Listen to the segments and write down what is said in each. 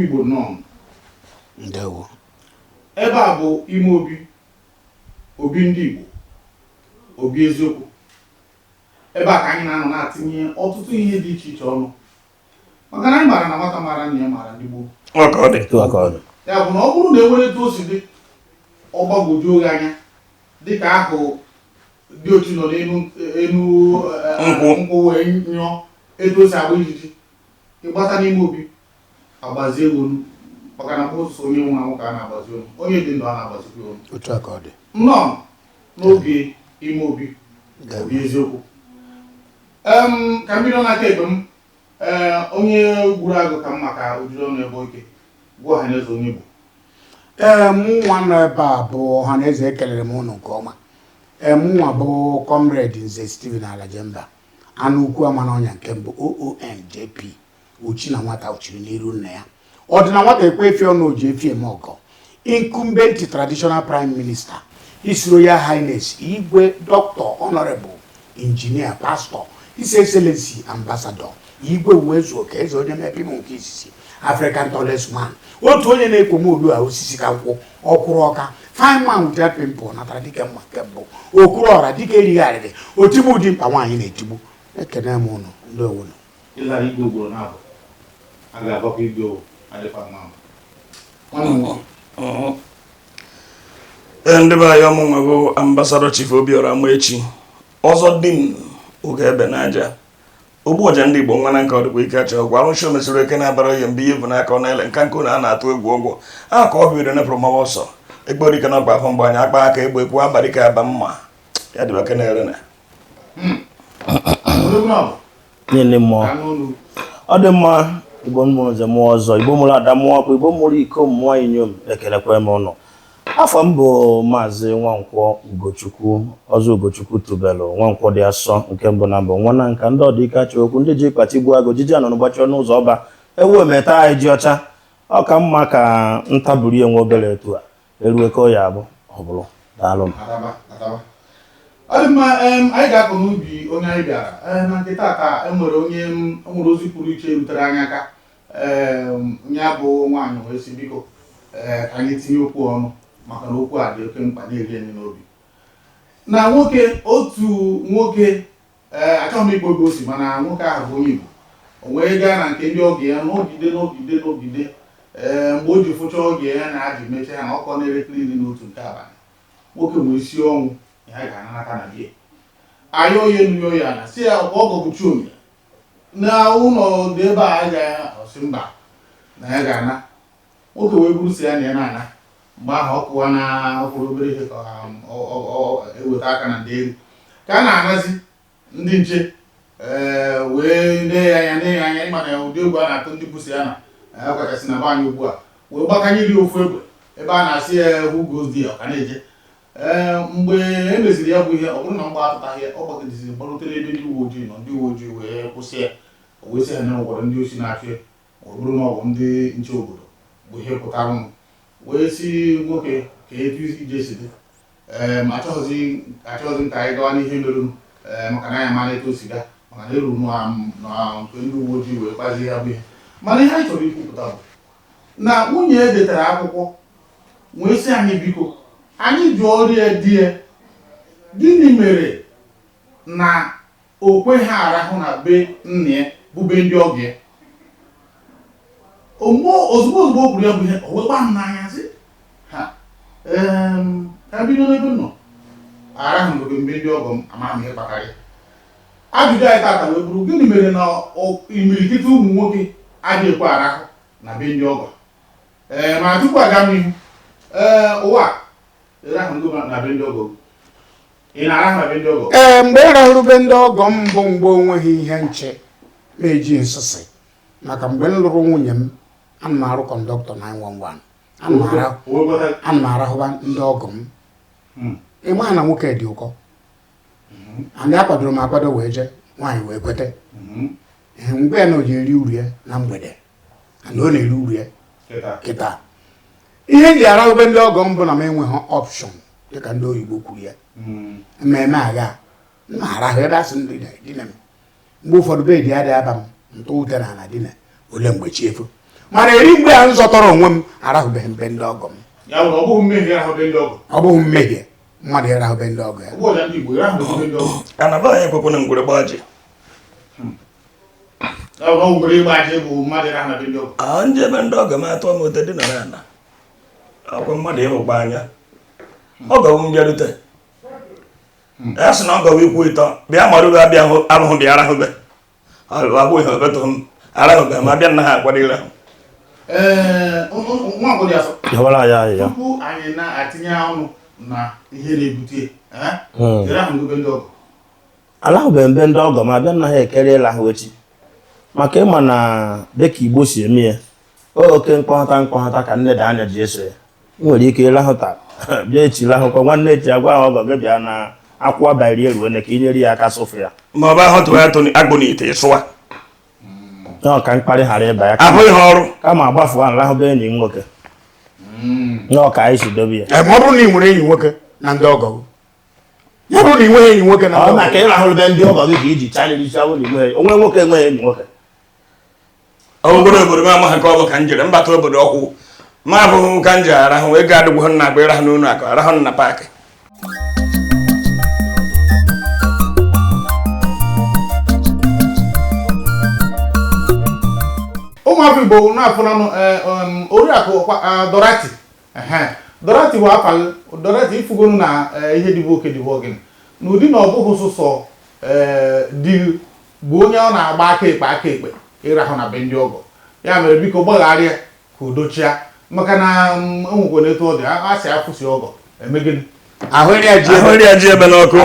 Igbo nọ. Ndewo. Ebe a bụ Imeobi, obi ndị Igbo, obi eziokwu. Ebe a ka anyị na-anọ na-atinye ọtụtụ ihe dị iche iche ọnụ. Maka na anyị mara na nwata mara nne ya mara ndị gboo. Ya bụ na ọ bụrụ na enwere etu o si dị ọgbagwoju oge anya dịka ahụ dị otu nọ n'elu nkwụ wee nyụọ etu o si agba ijiji ịgbata n'ime obi agbazie ego maka na bụ onye nwe anwụ ka a na-agbazi onu, onye dị ndụ a na-agbazikwa onu. Otu aka ọ dị. Nnọọ n'oge Imeobi, obi eziokwu. Ka m bido n'aka ekpe m, onye gburu agụ ka m maka ojiri ọnụ ebe oke gwa ọhaneze onye bụ. Mụnwa nọ ebe a bụ ọhaneze ekelere m ụnụ nke ọma. Mụnwa bụ Comrade Nze Stephen Alajemba, anụ ukwu ama n'ọnya nke mbụ OONJP, uchi na nwata uchiri n'iru nna ya. Ọ dị na nwata ekwe efi ọnụ oji efi eme ọgọ. Incumbent Traditional Prime Minister, His Royal Highness Igwe Dr. Honorable Engineer Pastor, His Excellency Ambassador Igwe Uwezuoka eze onye mepe ime nke isisi African tallest man. Otu onye na-ekwo m olu a osisi ka nkwụ ọkwụrụ ọka fine man without pimple natara dike mma nke mbụ okuru ọra dike erighị arịrị otigbu dị mkpa nwaanyị na-etigbu. Ekene m ụnụ ndị owunu. Ịlara igwe ugboro na-abụ a ga-agbakọ igwe adịkwa mma. Ndị be anyị ọmụnwa bụ Ambassador Chief Obiora Amaechi ọzọ dị m oge ebe n'aja ogbu ọja ndị Igbo nwa na nke ọdịkwa ike achọ gwa arụsị omesiri eke na-abara ya mbe ihe bụ n'aka ọ na-ele nka nkụ na a na-atụ egwu ọgwụ a ka ọ bidoro nepụrụ mmawa ọsọ egborike na ọgba afọ mgbe anyị akpa aka egbe ekwu abalị ka aba mma ya dịba eke na-ere na niile mmụọ ọ dị mma. Igbo mụrụ nze mụọ ọzọ, Igbo mụrụ ada mụọ ọkụ, Igbo mụrụ iko mmụọ inyom ekelekwa m ụnụ. Afọ m bụ Maazị Nwankwọ Ugochukwu ọzọ Ugochukwu tubelu Nwankwọ dị asọ nke mbụ na mbụ nwa na nka ndị ọdịka chọ okwu ndị ji kpati gbuo agụ jiji anọ n'ụbọchị ọnụ ụzọ ọba ewu emeta anyị ji ọcha ọ ka mma ka ntaburi enwe obere etu a erue ka ọ ya abụ ọ bụrụ daalụ. Ọ dị mma, anyị ga-akọ n'ubi onye anyị bịara na nke taa enwere onye ozi pụrụ iche rutere anyị aka. Onye bụ nwaanyị wee sị biko ka anyị tinye okwu ọnụ maka na okwu a dị oke mkpa na-eri anyị n'obi. Na otu nwoke achọghị m ikpo ebe o si mana nwoke ahụ bụ onye Igbo, o wee gaa na nke ndị oge ya n'ogide mgbe o ji fụcha oge ya na aji mechaa ya na ọkọ na-elekere 11 nke abalị nwoke nwee isi ọnwụ ya ga-anata na bie anyị onye nuyo ya na si ya ọgọ bụ Chioma na ụlọ dị ebe a ga-asị mba na ya ga-ana. Nwoke wee buru si ya na ya na-ana mgbe ahụ ọkụwa na ọkwụrụ obere ihe ka eweta aka na ndị elu ka a na-anazi ndị nche wee lee ya anya ịma na ụdị egwu a na-atụ ndị busi ya na ọkachasị na be anyị ugbu a wee gbakanyeri ofu egbe ebe a na-asị ya who goes there ọ ka na-eje. Mgbe e meziri ya bụ ihe ọ bụrụ na mgbe atụtaghị ya ọ gbagideziri gbarutere ebe ndị uwe ojii nọ, ndị uwe ojii wee kwụsị ya o wee sị ha na ọgwọrọ ndị osi na-achụ ya ọ bụrụ na ọ bụ ndị nche obodo bụ ihe pụtara ụnụ wee si nwoke ka etu ije si dị achọghịzi ka anyị gawa n'ihe merụrụ maka na anyị mara etu o si gaa maka na eruru na nke ndị uwe ojii wee kpazie ya bụ ihe. Mana ihe anyị chọrọ ikwupụta bụ na nwunye e detara akwụkwọ wee sị anyị biko anyị ji ọrịa di ya gịnị mere na o kweghị arahụ na be nna ya bụ be ndị ọgọ ya. Ozugbo o kwuru ya bụ ihe o wee gbaa m n'anya sị ha ka bido n'ebe nọ arahụ n'obe mbe ndị ọgọ m amaghị m ihe kpatara ya. Ajụjụ anyị tata wee bụrụ gịnị mere na imirikiti ụmụ nwoke adịghị ekwe arahụ na be ndị ọgọ. Ma tupu aga m ihu ụwa mgbe ị rahụrụ be ndị ọgọ m bụ mgbe onweghị ihe nche na-eji nsịsị maka mgbe m lụrụ nwunye m ana m arụ kọndọktọ 911 ana m arahụba ndị ọgọ m. Ịma na nwoke dị ụkọ anyị akwadoro m akwado wee jee nwaanyị wee kwete mgbe ya na o ji eri uru ya na mgbede na ọ na-eri uru ya kịta. Ihe m ji arahụbe ndị ọgọ m bụ na m enweghị ọpshọn dịka ndị oyibo kwuru ya mmemme agha na-arahụ ebe asị ndị dina m mgbe ụfọdụ bedị adịghị aba m ntụ ute na ala dina ole mgbe chi efu mana eri mgbe a nzọtọrọ onwe m arahụbeghị mbe ndị ọgọ m ya bụ ọ bụghị mmehie ahụbe ndị ọgọ ọ bụghị mmehie mmadụ ịrahụbe ndị ọgọ ya ụgbọ ọja ndị Igbo ịrahụbe ndị ọgọ anaba anyị ekwekwana ngwere gbaji ọ ngwere ịgba aja bụ mmadụ ịrahụbe ndị ọgọ ndị ebe ndị ọgọ m atọ m ụtọ dị na ana akwa mmadụ ịhụkwa anya ọgọ m bịarute ya sị na ọgọ m ikwu ịtọ bịa marụbe abịa arụhụ bịa arahụbe abụghị obetụ m arahụbe ma bịa nna ha akwado ịrahụ nwa agbọghọ ya sọ Yawala ya. tupu anyị na-atinye ọnụ na ihe na-ebute ịrahụbe ndị ọgọ Alahụbeghị mbe ndị ọgọ m abịa nna ha ekere ịlahụ echi maka ịma na dịka Igbo si eme ya oke mkpọhata ka nne da anya ji eso ya nwere ike ịlahụta bịa echi lahụkwa nwanne echi agwa ahụ ọgọ gị bịa na akwụkwọ bairi eruo ka inyere ya aka sụfụ ya ma ọ bụ ahụ tụrụ ya tụrụ agbụ n'ite ịsụwa ọ ka mkparị ghara ịba ya ahụ ihe ọrụ kama agbafu ahụ lahụbe enyi m nwoke ọ ka anyị si dobe ya ma ọ bụrụ na ị nwere enyi nwoke na ndị ọgọ ya bụrụ na ị nweghị enyi nwoke na ndị ọ ọgọ maka ịlahụbe ndị ọgọ gị ka iji charịrịcha ụlọ igwe onwe nwoke enweghị enyi nwoke obodo m amaghị ka ọ bụ ka m jere mbata obodo ọkwụ ma abụghị ka m ji arahụ ego adịgwụ na agba ịrahụ n'ụlọ akụ arahụ na paakị ụmụafọ Igbo na-afụnanụ oriakụ Dorati Dorati bụ afa Dorati ifugonu na ihe dịbụ oke dịbụ ogene n'ụdị na ọ bụghị sụsọ dị bụ onye ọ na-agba aka ekpe ịrahụ na be ndị ọgọ ya mere biko gbagharịa ka udochia maka na enwekwe n'etu ọ dị a sị afụsi ọgọ emegịnị ahụrị ya ji ebe n'ọkụ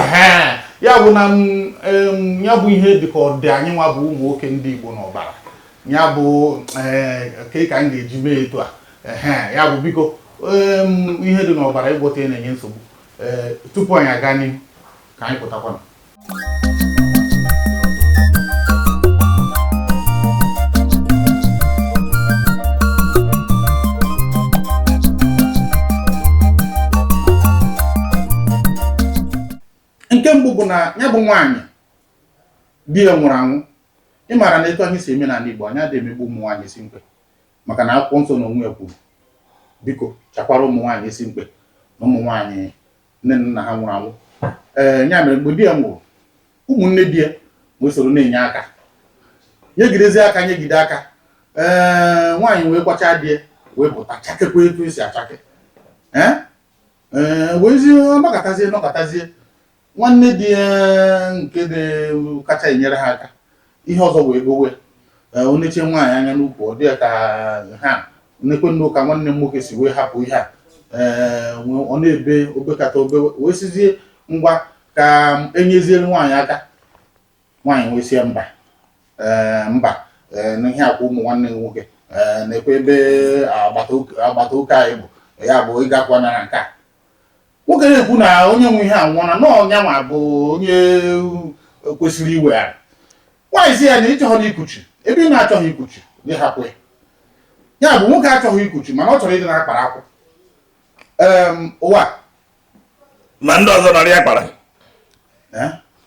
ya bụ na ya bụ ihe dịka ọ dị anyị nwa bụ ụmụ nwoke ndị Igbo n'ọbara ya bụ ka m ga-eji mee etu a ya bụ biko ihe dị n'ọbara ịgwọta na-enye nsogbu tupu anyị aga n'ihu ka anyị pụtakwana nke mbụ bụ na ya bụ nwaanyị di ya nwụrụ anwụ ị maara na etu anyị si eme n'ala Igbo anyị adịghị emegbu ụmụ nwaanyị esi mkpe maka na akwụkwọ nsọ na onwe ya kwuru biko chakwara ụmụ nwaanyị esi mkpe na ụmụ nwaanyị nne na nna ha nwụrụ anwụ ya mere mgbe di ya nwụrụ ụmụnne di ya wee soro na-enye aka nyegidezi aka nyegide aka nwaanyị wee kwacha di ya wee pụta chakekwa etu esi achake wezie nọkọtazie nwanne di ya nke kacha enyere ha aka ihe ọzọ wee gowe oneche nwaanyị anya n'ukwu ọ dị ka ha nnekwe nne ụka nwanne m nwoke si wee hapụ ihe a ọ na-ebe obekata obe wee sizie ngwa ka enyeziere nwaanyị aka nwaanyị wee sie mba n'ihe akwa ụmụ nwanne m nwoke na-ekwe ebe agbata ụka anyị bụ ya bụ ịgakwa na nke a nwoke na-ekwu na onye nwe ihe anwụọna n'ọnya ma bụ onye kwesịrị iweghara nwaanyị si ya na ịchọghị ikuchi ebe ị na-achọghị ikuchi gị hapụ ya bụ nwoke achọghị ikuchi mana ọ chọrọ ịdị na-akpara akwụ ụwa ma ndị ọzọ nọrọ ya kpara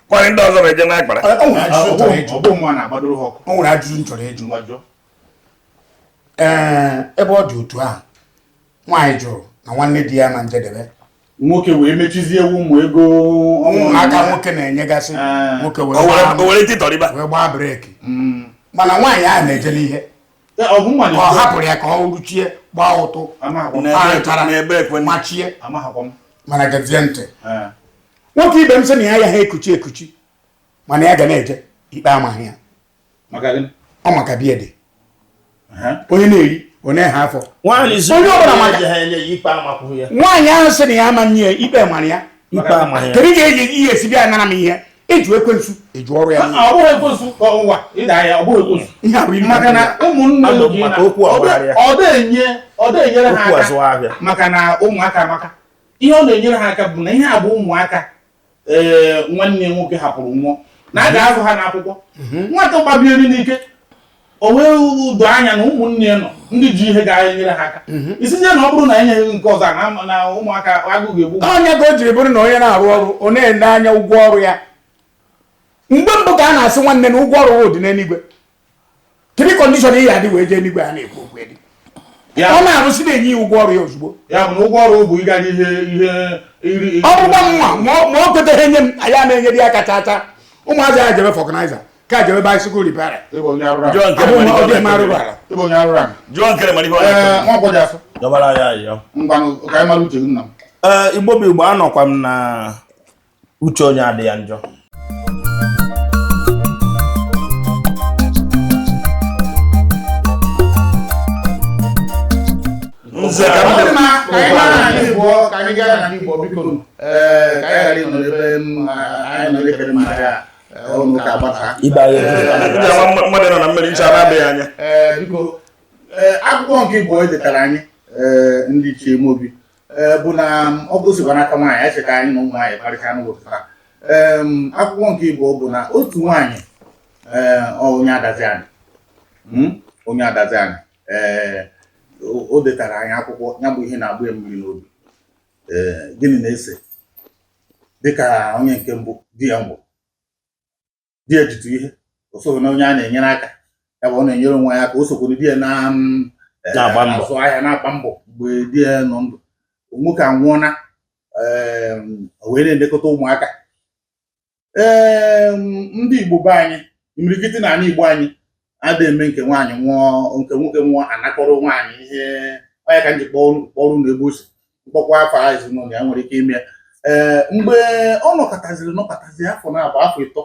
kwanye ndị ọzọ na-eje na-akpara ọ mụ na-agbadoro ha ọkụ o nwere ajụjụ m chọrọ ịjụ ebe ọ dị otu ahụ nwaanyị jụrụ na nwanne di ya na njedebe nwoke wee mechizie ụmụ ego aka nwoke na-enyegasị nwoke were titọrịba wee gbaa breki mana nwaanyị ahụ na-eje n'ihe ọ hapụrụ ya ka ọ ruchie gbaa ụtụ machie mana gezie ntị nwoke ibe m sị na ya ya ha ekuchi mana ya ga na-eje ikpe amaghị ya ọ maka biya dị onye na-eri onye ha afọ nwaanyị ahụ sị na ya ama nye ikpe mara ya kedu ga-eji ihe esi bịa nara m ihe eju ekwensu eju ọrụ ya ihe a bụ maka na ụmụnne ọ na-enyere ha aka maka na ụmụaka maka ihe ọ na-enyere ha aka bụ na ihe a bụ ụmụaka nwanne nwoke hapụrụ nwụọ na a ga-azụ ha n'akwụkwọ nwata gbabieri n'ike o wee udo anya na ụmụnne nọ ndị ji ihe ga-enyere ha aka isizie na ọ bụrụ na enyeghị nke ọzọ na ụmụaka agụ ga-egbu onye ka o jiri bụrụ na onye na-arụ ọrụ ọ na-ene anya ụgwọ ọrụ ya mgbe mbụ ka a na-asị nwanne na ụgwọ ọrụ dị n'eluigwe Kini condition yi ade we je nigba na ekwu okwu edi. Ya na aru si na enyi ụgwọ ọrụ ya ozugbo. Ya bụ na ụgwọ ọrụ bụ ịga ihe iri. Ọgbụgba nwa ma o kwete enye m aya na-enye dị aka chacha. Ụmụazị ya jebe vulcanizer, ka jebe bicycle repair. Ebo nya rura. John kere mari Nwa kwọja asọ. Dobala ya yo. Ngwanụ ka anyị mara uche gị nna m. Igbo bụ Igbo, anọkwa m na uche onye adị ya njọ. Nze ka m Ka anyị gaa na Igbo, ka anyị gaa na Igbo biko. Ka anyị ghara ịnọ n'ebe anyị nọ ekele ma ya ọnụ ka agbata. Ibe anyị mmadụ nọ na mmiri ncha na-abịghị anya. Biko akwụkwọ nke Igbo edetara anyị ndị ichie Imeobi bụ na ọ gụzikwa n'aka nwaanyị echeka anyị na ụmụ nwaanyị kparịta n'ụbọchị taa. Akwụkwọ nke Igbo bụ na otu nwaanyị onye adazi anyị onye adazi anyị o detara anyị akwụkwọ ya bụ ihe na-agba mmiri n'obi. Gịnị na-ese dịka onye nke mbụ di ya mbụ di ejitu ihe o soghị na onye a na-enyere aka ya bụ ọ na-enyere onwe ya aka o sokwuru di ya na azụ ahịa na-agba mbọ mgbe di ya nọ ndụ. Nwoke anwụọna wee na-elekọta ụmụaka. Ndị Igbo be anyị imirikiti na ala Igbo anyị adịghị eme nke nwaanyị nwụọ nke nwoke nwụọ anakọrọ nwaanyị ihe ọya ka nji kpọrụ na ebe osi mkpọkwa afọ ezinụlọ ya nwere ike ime ya. Mgbe ọ nọkọtaziri afọ na-abụ afọ ịtọ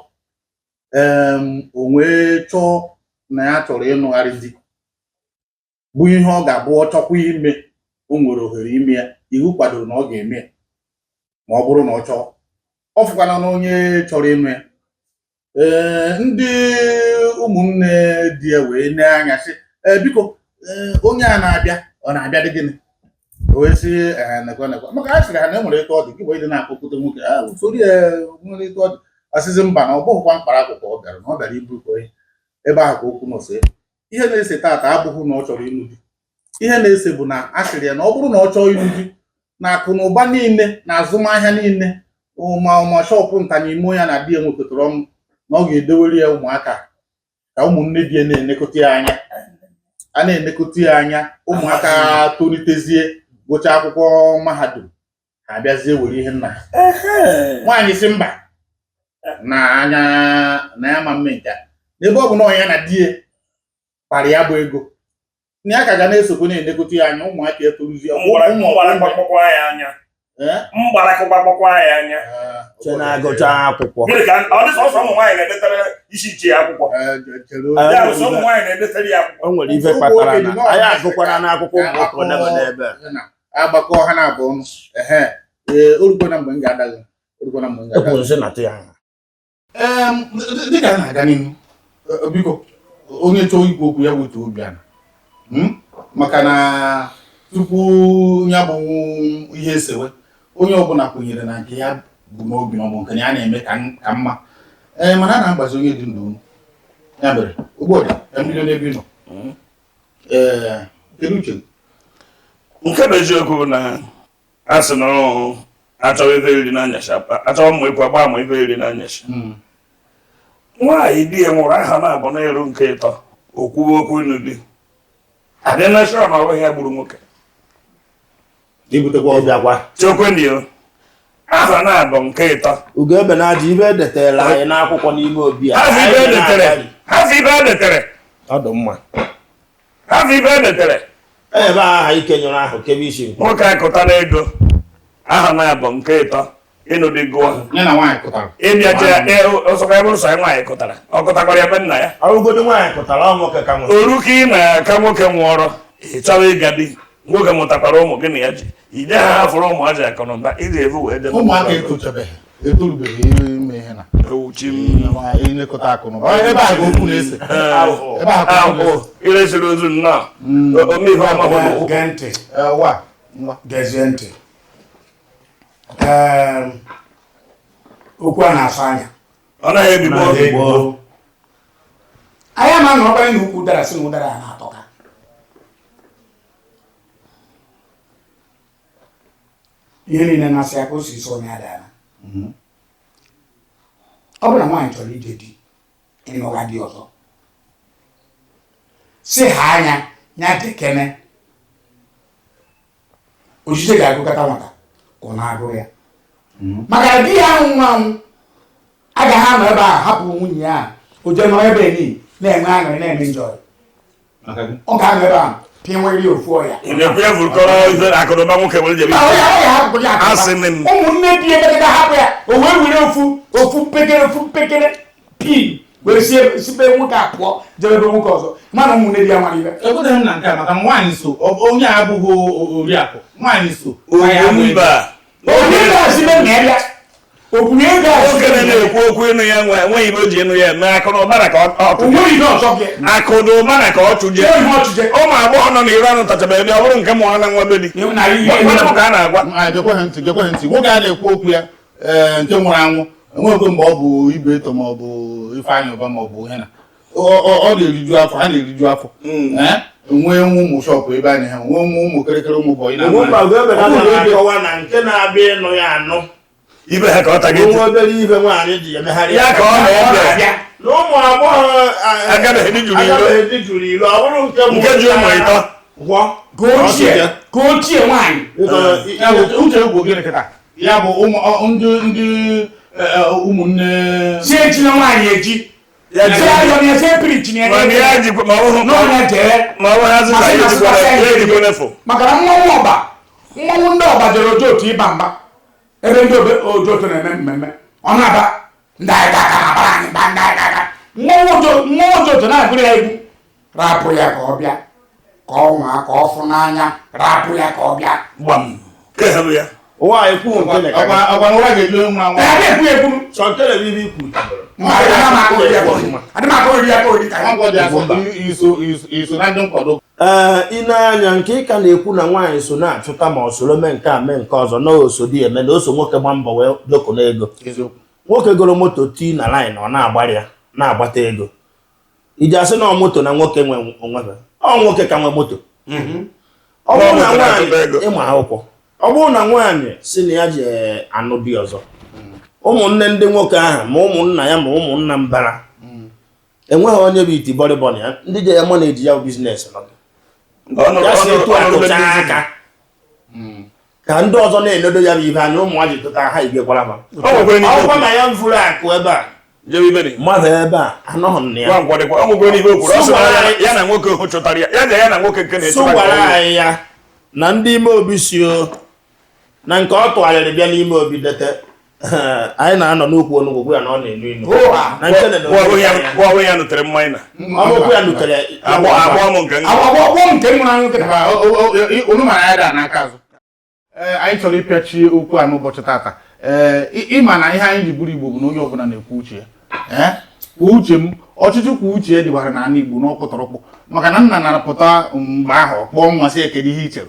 o wee chọọ na ya chọrọ ịnụgharị di bụ ihe ọ ga-abụ ọ chọkwa ime o nwere ohere ime ya. Iwu kwadoro na ọ ga-eme ya ma ọ bụrụ na ọ chọọ. Ọ fụkwana na onye chọrọ ịnụ ya. Ndị ụmụnne di ya wee nee anya sị biko onye a na-abịa ọ na-abịa dị gịnị? O wee sị nekwa maka a sịrị ha na e nwere etu ọ dị gị bụ ịdị na-akpọkọta nwoke usoro ya nwere etu ọ dị. Asịzị mba na ọ bụghịkwa mkpara akwụkwọ ọ bịara na ọ bịara ibukọ ihe ebe ahụ ka okwu nọsị. Ihe na-ese taata abụghị na ọ chọrọ ịlụ di. Ihe na-ese bụ na a sịrị ya na ọ bụrụ na ọ chọọ ịlụ di na akụ na ụba niile na azụmahịa niile ma shọpụ nta n'ime ya na di ya nwekọtara ọnụ na ọ ga-edewere ya ụmụaka ka ụmụnne di ya na-elekọta ya anya. A na-elekọta ya anya ụmụaka tolitezie gụchaa akwụkwọ mahadum ha abịazie were ihe nna ha. Nwaanyị si mba na anya na ya ma mme nke n'ebe ọ bụ na ọnya na di ya kpara ya bụ ego na ya ka ga na-esokwa na-elekọta ya anya. Ụmụaka etoruzie mgbarakụkwa ya anya che na-agụcha akwụkwọ. Gịnị ka ọ dị sọsọ ụmụ nwaanyị na-edetara isi iche akwụkwọ? Ya bụ sọ ụmụ nwaanyị na-edetara ya akwụkwọ. O nwere ife kpatara na anyị agụkwara n'akwụkwọ mgbe n'ebe agbakọ ha na-abụ ọnụ. Orukwe na mgbe m ga-adaghị ekwuzi na tụ ya aha. Dịka a na-aga n'ihu biko onye chọọ ikwu okwu ya wetu obi ana maka na tupu ya bụ ihe esewe onye ọbụla kwenyere na nke ya bụ n'obi na ọ bụ nke ya na-eme ka mma. Mana a na-agbazi onye dị ndụ ya mere ụgbọdị ya mbido n'ebe nọ. Kedu uche Nke bụ eziokwu na a sị na achọrọ ife iri n'anyasị achọrọ mma ekwu agba ama ife iri n'anyasị. Nwaanyị di ya nwụrụ aha na-abụ n'elu nke ịtọ okwuwe okwu ịnụ di adị na shọ na ọrụ ya gburu nwoke ibutekwa Ịbịakwa chekwenio aha na-abụ nke ịtọ Ugebe na aja ibe edetela anyị n'akwụkwọ n'ime obi a. hafi ibe edetere Ọ dị mma. hafi ibe edetere Ebe aha ike nyere ahụ kebe isi nwoke akụtara ego aha na-abụ nke ịtọ ịnụ dị gụọ ya na nwaanyị kụtara ịbịacha ọsọkwa ebe ụsọ nwaanyị kụtara ọ kụtakwara ya be nna ya. ọrụgodo nwaanyị kụtara ọ nwoke ka nwoke. Oru ka ị na-aka nwoke nwụọrọ ị chọrọ ịga di nwoke mụtakwara ụmụ gị na ya ji ije ha hafụrụ ụmụazị akụnụba ị ga-evu wee jee ụmụaka etorubeghị ime ihe na ilekọta akụ na ụba. Ebe a ka okwu na-ese ebe ahụ iresiri ozu nnọọ omeihe ọma. Gee ntị gezie ntị. Okwu a na-asụ anya ọ naghị ebibo anyị ama na ọbanye na ukwu dara si na ụdara ya na-atọka. Ihe niile na-asị ya ka o si isi onye adara. Ọ bụ na nwaanyị chọrọ ije di ịnụga di ọzọ si ha anya nya dekene ojije ga-agụkọta nwata ka ọ na-agụ ya maka di ya ahụ nwa anwụ agaghị anọ ebe a hapụ nwunye ya o jee nọrọ ebe niile na-enwe aṅụrị na-eme njọ ọ ga-anọ ebe a pinwere ofu ọya ụmụnne di ebe ga hapụ ya o wee were ofu mpekere pin were sibe nwoke a pụọ jebe ebe nwoke ọzọ mana ụmụnne di ya nwere ibe ekweteghị m na nke a maka nwaanyị so onye a abụghị oriakụ nwaanyị so onye ga-asibe na ya bịa okwunye ego okenye na-ekwu okwu ịnụ ya nweghị ibe o ji ịnụ ya eme akụ na ụbara ka ọ tụje akụ na ụbara ka ọ tụje ụmụ agbọghọ nọ n'iro anụ tachabeghị dị ọ bụrụ nke mụọ na nwa be di ka a na-agwa gekweghị ntị nwoke a na-ekwu okwu ya nke nwụrụ anwụ enweghị mgbe ọ bụ ibe eto ma ọ bụ Ifeanyị Ụba ma ọ bụ hena ọ na-eriju afọ ha na-eriju afọ nwee ụmụ shọpụ ebe anyị ha nwee ụmụ kịrịkịrị ụmụ bọyị na nke na-abịa ịnụ ya anụ ibe ha ka ọ taga eti obere ibe nwaanyị ji emegharị ya ka ọ na-ebe na ụmụ agbọghọ agabeghị dị juru ilo ọ bụrụ nke ji ụmụ ịtọ gwọ ka ochie nwaanyị uche egwu gịnị kịta ya bụ ndị ụmụnne si echi na nwaanyị eji ma ọ bụ ha zụta ya ejikwa n'efu maka na mmanwụ ndị ọba jere otu otu ịba mba ebe ndị otu otu na-eme mmemme ọ na-aba ndị anyị ga-aka na-abara anyị mba ndị anyị ga-aka mmanwụ otu na-agụrụ ya egwu rapụ ya ka ọ bịa ka ọ nwa ka ọ fụ n'anya rapụ ya ka ọ bịa gbam kehebụ ya ụwa ekwu nke ọgwa ụra ga-eji onye nwa nwa na-ekwu ekwu sọ nke na-ebibi ikwu iso na ndị nkwado ị na-anya nke ị ka na-ekwu na nwaanyị so na-achụta ma ọ soro mee nke a mee nke ọzọ na oso dị eme na oso nwoke gba mbọ wee doko n'ego nwoke goro moto tii na laịn ọ na-agbara ya na-agbata ego iji asị na moto na nwoke nwe onwebe ọ nwoke ka nwe moto ọ bụrụ na nwaanyị ịma akwụkwọ ọ bụrụ na nwaanyị si na ya ji anụ di ọzọ ụmụnne ndị nwoke ahụ ma ụmụnna ya ma ụmụnna mbara enweghị onye bụ iti bọrịbọrị ya ndị je ya mọ na-eji ya biznes ya si etu atụcha aka ka ndị ọzọ na-enedo ya bụ ihe anya ụmụ ji tụta ha igwekwara ma ọgwa na ya mfuru akụ ebe a mmadụ ebe a anọghị na ya na nwoke hụ chụtara ya na nwoke nke na-echụtara anyị ya na ndị Imeobi si o na nke ọ tụgharịrị bịa n'ime obi dete anyị na-anọ n'okwu onugwu ya na ọ na-enu inu na nke ya nutere mmanya na ọgwụkwụ ya nutere agwọ nke nwụrụ anwụ kịta unu mara ya daa n'aka azụ anyị chọrọ ịpịachi okwu a n'ụbọchị tata ịma na ihe anyị ji bụrụ Igbo bụ na onye ọbụla na-ekwu uche ya kwuo uche m ọchịchị kwuo uche ya dịbara n'ala Igbo n'ọkpụtọrọkpụ maka na nna na-apụta mgbe ahụ kpọọ nwa sị kedu ihe i chere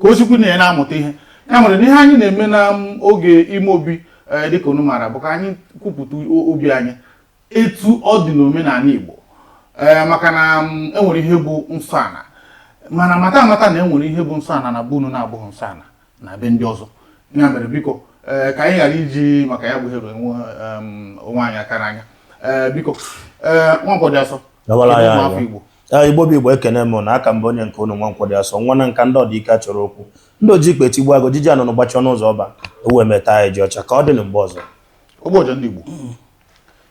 ka o sikwu na ya na-amụta ihe ya nwere na ihe anyị na-eme na oge Imeobi dịka unu maara bụ ka anyị kwupụta obi anyị etu ọ dị n'omenala Igbo maka na enwere ihe bụ nsọ ana mana mata amata na enwere ihe bụ nsọ ana na be unu na-abụghị nsọ ana na be ndị ọzọ ya mere biko ka anyị ghara iji maka ya bụ hero enwe onwe anyị aka n'anya biko Nwankwọ dị Asọ afọ Igbo Igbo bụ Igbo ekene m na aka mbụ onye nke unu Nwankwọ dị Asọ nwa na nka ndị ọdịike chọrọ okwu ndị oji ikpe tigbu agụ jiji anọ n'ụgbachi ọnụ ụzọ ọba ewe meta anyị ji ọcha ka ọ dị na mgbe ọzọ ụbọchị ndị Igbo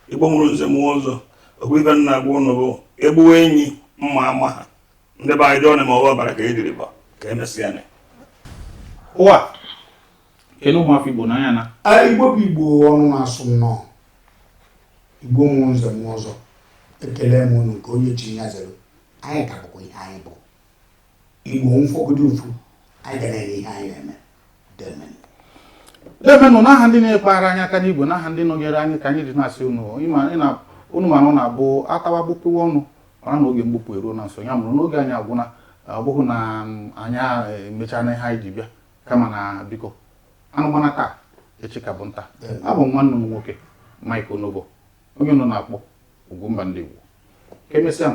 Igbo nwụrụ nze mụọ ọzọ okwu ibe nna agwa ụnụ bụ egbuwe enyi mma ama ha ndị be anyị dị ọnụ ma ọ ọbara ka ejiri ba ka emesịa ya ụwa kene ụmụafọ Igbo n'anya na Igbo bụ Igbo ọnụ na-asụ nnọọ Igbo nwụrụ nze mụọ ọzọ ekele m unu nke onye chi ya zere anyị ka bụkwa ihe anyị bụ Igbo mfọgodi ofu anyị ga na-eme ihe anyị na-eme demenụ n'aha ndị na-ekpara anyị aka n'Igbo n'aha ndị nọnyere anyị ka anyị ji na-asị unu unu mana ọ na-abụ atawa gbupụwa ọnụ ọra na oge mgbupụ eruo na nso ya mụrụ n'oge anyị agwụna ọ bụghị na anyị emechaa na ihe anyị ji bịa kama na biko anụmana taa echi ka bụ nta abụ m nwanne m nwoke Mike Onobo onye nọ na-akpọ Ugwumba ndị Igbo ka emesịa